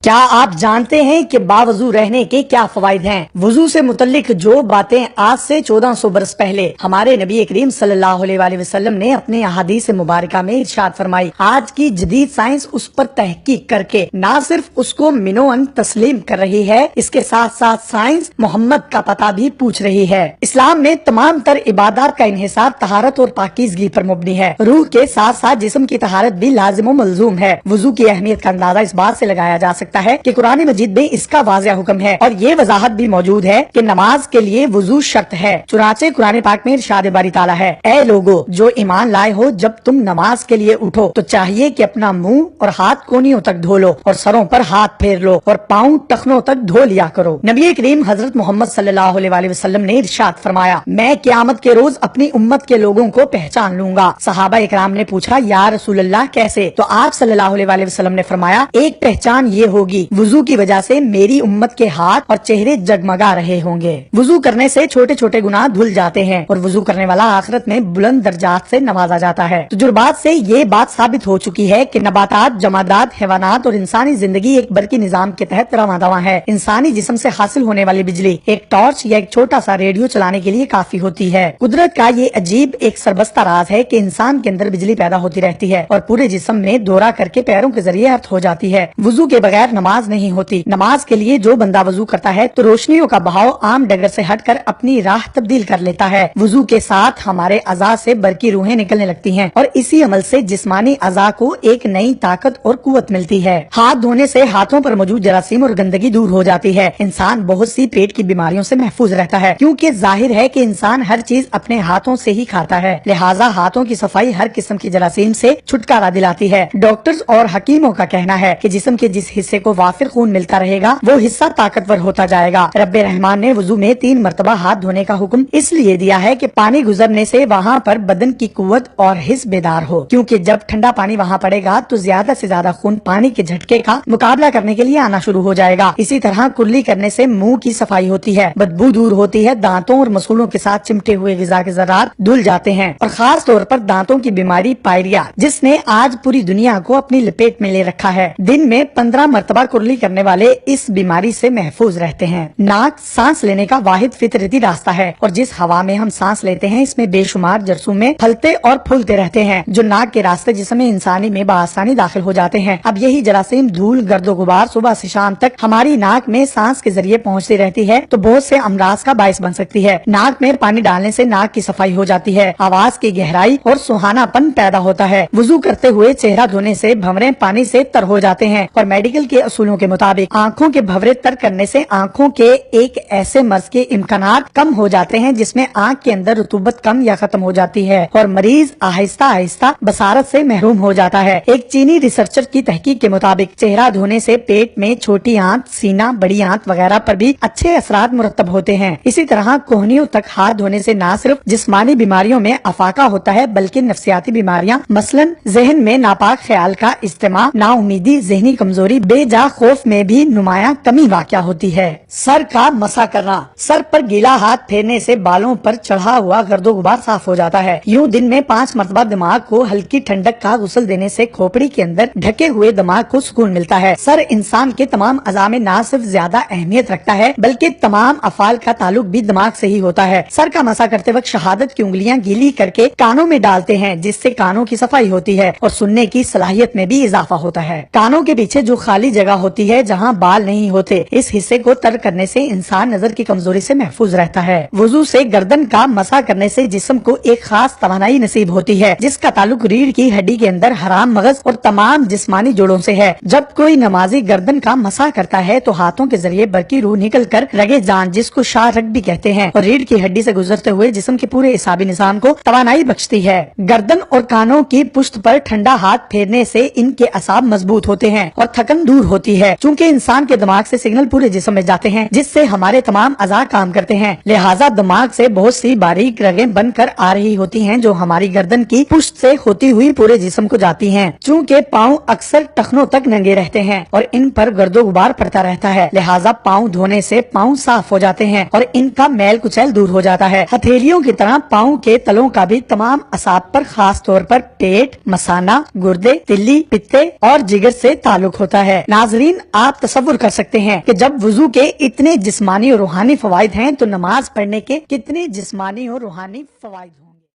کیا آپ جانتے ہیں کہ باوضو رہنے کے کیا فوائد ہیں؟ وضو سے متعلق جو باتیں آج سے 1400 برس پہلے ہمارے نبی کریم صلی اللہ علیہ وآلہ وسلم نے اپنے احادیث مبارکہ میں ارشاد فرمائی، آج کی جدید سائنس اس پر تحقیق کر کے نہ صرف اس کو منوان تسلیم کر رہی ہے، اس کے ساتھ ساتھ سائنس محمد کا پتہ بھی پوچھ رہی ہے۔ اسلام میں تمام تر عبادات کا انحصار طہارت اور پاکیزگی پر مبنی ہے۔ روح کے ساتھ ساتھ جسم کی طہارت بھی لازم و ملزوم ہے۔ وضو کی اہمیت کا اندازہ اس بات سے لگایا جا سکتا ہے کہ قرآن مجید میں اس کا واضح حکم ہے اور یہ وضاحت بھی موجود ہے کہ نماز کے لیے وضو شرط ہے۔ چنانچہ قرآن پاک میں ارشاد باری تعالیٰ ہے، اے لوگو جو ایمان لائے ہو، جب تم نماز کے لیے اٹھو تو چاہیے کہ اپنا منہ اور ہاتھ کونیوں تک دھو لو اور سروں پر ہاتھ پھیر لو اور پاؤں ٹخنوں تک دھو لیا کرو۔ نبی کریم حضرت محمد صلی اللہ علیہ وآلہ وسلم نے ارشاد فرمایا، میں قیامت کے روز اپنی امت کے لوگوں کو پہچان لوں گا۔ صحابہ اکرام نے پوچھا، یا رسول اللہ کیسے؟ تو آپ صلی اللہ علیہ وآلہ وسلم نے فرمایا، ایک پہچان یہ ہوگی، وضو کی وجہ سے میری امت کے ہاتھ اور چہرے جگمگا رہے ہوں گے۔ وضو کرنے سے چھوٹے چھوٹے گناہ دھل جاتے ہیں اور وضو کرنے والا آخرت میں بلند درجات سے نوازا جاتا ہے۔ تجربات سے یہ بات ثابت ہو چکی ہے کہ نباتات، جمادات، حیوانات اور انسانی زندگی ایک برقی نظام کے تحت رواں دواں ہے۔ انسانی جسم سے حاصل ہونے والی بجلی ایک ٹارچ یا ایک چھوٹا سا ریڈیو چلانے کے لیے کافی ہوتی ہے۔ قدرت کا یہ عجیب ایک سربستہ راز ہے کہ انسان کے اندر بجلی پیدا ہوتی رہتی ہے اور پورے جسم میں دورہ کر کے پیروں کے ذریعے ارتھ ہو جاتی ہے۔ وضو کے بغیر نماز نہیں ہوتی۔ نماز کے لیے جو بندہ وضو کرتا ہے تو روشنیوں کا بہاؤ عام ڈگر سے ہٹ کر اپنی راہ تبدیل کر لیتا ہے۔ وضو کے ساتھ ہمارے اعضاء سے برقی روحیں نکلنے لگتی ہیں اور اسی عمل سے جسمانی اعضاء کو ایک نئی طاقت اور قوت ملتی ہے۔ ہاتھ دھونے سے ہاتھوں پر موجود جراثیم اور گندگی دور ہو جاتی ہے۔ انسان بہت سی پیٹ کی بیماریوں سے محفوظ رہتا ہے، کیونکہ ظاہر ہے کہ انسان ہر چیز اپنے ہاتھوں سے ہی کھاتا ہے، لہٰذا ہاتھوں کی صفائی ہر قسم کی جراثیم سے چھٹکارا دلاتی ہے۔ ڈاکٹرز اور حکیموں کا کہنا ہے کہ جسم کے جس حصے کو وافر خون ملتا رہے گا وہ حصہ طاقتور ہوتا جائے گا۔ رب رحمان نے وضو میں 3 مرتبہ ہاتھ دھونے کا حکم اس لیے دیا ہے کہ پانی گزرنے سے وہاں پر بدن کی قوت اور حس بیدار ہو، کیونکہ جب ٹھنڈا پانی وہاں پڑے گا تو زیادہ سے زیادہ خون پانی کے جھٹکے کا مقابلہ کرنے کے لیے آنا شروع ہو جائے گا۔ اسی طرح کلی کرنے سے منہ کی صفائی ہوتی ہے، بدبو دور ہوتی ہے، دانتوں اور مسولوں کے ساتھ چمٹے ہوئے غذا کے ذرات دھل جاتے ہیں اور خاص طور پر دانتوں کی بیماری پائریا، جس نے آج پوری دنیا کو اپنی لپیٹ میں لے رکھا ہے، دن میں 15 مرتبہ کلی کرنے والے اس بیماری سے محفوظ رہتے ہیں۔ ناک سانس لینے کا واحد فطرتی راستہ ہے اور جس ہوا میں ہم سانس لیتے ہیں اس میں بے شمار جرثومے پھلتے اور پھولتے رہتے ہیں جو ناک کے راستے جسم انسانی میں بآسانی داخل ہو جاتے ہیں۔ اب یہی جراثیم، دھول، گرد و غبار صبح سے شام تک ہماری ناک میں سانس کے ذریعے پہنچتی رہتی ہے تو بہت سے امراض کا باعث بن سکتی ہے۔ ناک میں پانی ڈالنے سے ناک کی صفائی ہو جاتی ہے، آواز کی گہرائی اور سہانا پن پیدا ہوتا ہے۔ وضو کرتے ہوئے چہرہ دھونے سے بھنورے پانی سے تر ہو جاتے ہیں اور میڈیکل کے اصولوں کے مطابق آنکھوں کے بھنورے تر کرنے سے آنکھوں کے ایک ایسے مرض کے امکانات کم ہو جاتے ہیں جس میں آنکھ کے اندر رطوبت کم یا ختم ہو جاتی ہے اور مریض آہستہ آہستہ بصارت سے محروم ہو جاتا ہے۔ ایک چینی ریسرچر کی تحقیق کے مطابق چہرہ دھونے سے پیٹ میں چھوٹی آنت، سینہ، بڑی آنت وغیرہ پر بھی اچھے اثرات مرتب ہوتے ہیں۔ اسی طرح کوہنیوں تک ہاتھ دھونے سے نہ صرف جسمانی بیماریوں میں افاقہ ہوتا ہے بلکہ نفسیاتی بیماریاں مثلاً ذہن میں ناپاک خیال کا اجتماع، نا امیدی، ذہنی کمزوری، بے جا خوف میں بھی نمایاں کمی واقع ہوتی ہے۔ سر کا مسح کرنا، سر پر گیلا ہاتھ پھیرنے سے بالوں پر چڑھا ہوا گرد و غبار صاف ہو جاتا ہے۔ یوں دن میں 5 مرتبہ دماغ کو ہلکی ٹھنڈک کا غسل دینے سے کھوپڑی کے اندر ڈھکے ہوئے دماغ کو سکون ملتا ہے۔ سر انسان کے تمام اعضاء میں نہ صرف زیادہ اہمیت رکھتا ہے بلکہ تمام افعال کا تعلق بھی دماغ سے ہی ہوتا ہے۔ سر کا مسح کرتے وقت شہادت کی انگلیاں گیلی کر کے کانوں میں ڈالتے ہیں جس سے کانوں کی صفائی ہوتی ہے اور سننے کی صلاحیت میں بھی اضافہ ہوتا ہے۔ کانوں کے پیچھے جو خالی جگہ ہوتی ہے جہاں بال نہیں ہوتے، اس حصے کو تر کرنے سے انسان نظر کی کمزوری سے محفوظ رہتا ہے۔ وضو سے گردن کا مسح کرنے سے جسم کو ایک خاص توانائی نصیب ہوتی ہے جس کا تعلق ریڑھ کی ہڈی کے اندر حرام مغز اور تمام جسمانی جوڑوں سے ہے۔ جب کوئی نمازی گردن کا مسح کرتا ہے تو ہاتھوں کے ذریعے برقی روح نکل کر رگے جان، جس کو شاہ رگ بھی کہتے ہیں، اور ریڑھ کی ہڈی سے گزرتے ہوئے جسم کے پورے اعصابی نظام کو توانائی بخشتی ہے۔ گردن اور کانوں کی پشت پر ٹھنڈا ہاتھ پھیرنے سے ان کے اعصاب مضبوط ہوتے ہیں اور تھکن دور ہوتی ہے، چونکہ انسان کے دماغ سے سگنل پورے جسم میں جاتے ہیں جس سے ہمارے تمام اعضاء کام کرتے ہیں، لہٰذا دماغ سے بہت سی باریک رگیں بن کر آ رہی ہوتی ہیں جو ہماری گردن کی پشت سے ہوتی ہوئی پورے جسم کو جاتی ہیں۔ چونکہ پاؤں اکثر ٹخنوں تک ننگے رہتے ہیں اور ان پر گرد و غبار پڑتا رہتا ہے، لہٰذا پاؤں دھونے سے پاؤں صاف ہو جاتے ہیں اور ان کا میل کچیل دور ہو جاتا ہے۔ ہتھیلیوں کی طرح پاؤں کے تلوں کا بھی تمام اعصاب پر، خاص طور پر پیٹ، مثانہ، گردے، تلی، پتے اور جگر سے تعلق ہوتا ہے۔ ناظرین آپ تصور کر سکتے ہیں کہ جب وضو کے اتنے جسمانی اور روحانی فوائد ہیں تو نماز پڑھنے کے کتنے جسمانی اور روحانی فوائد ہوں۔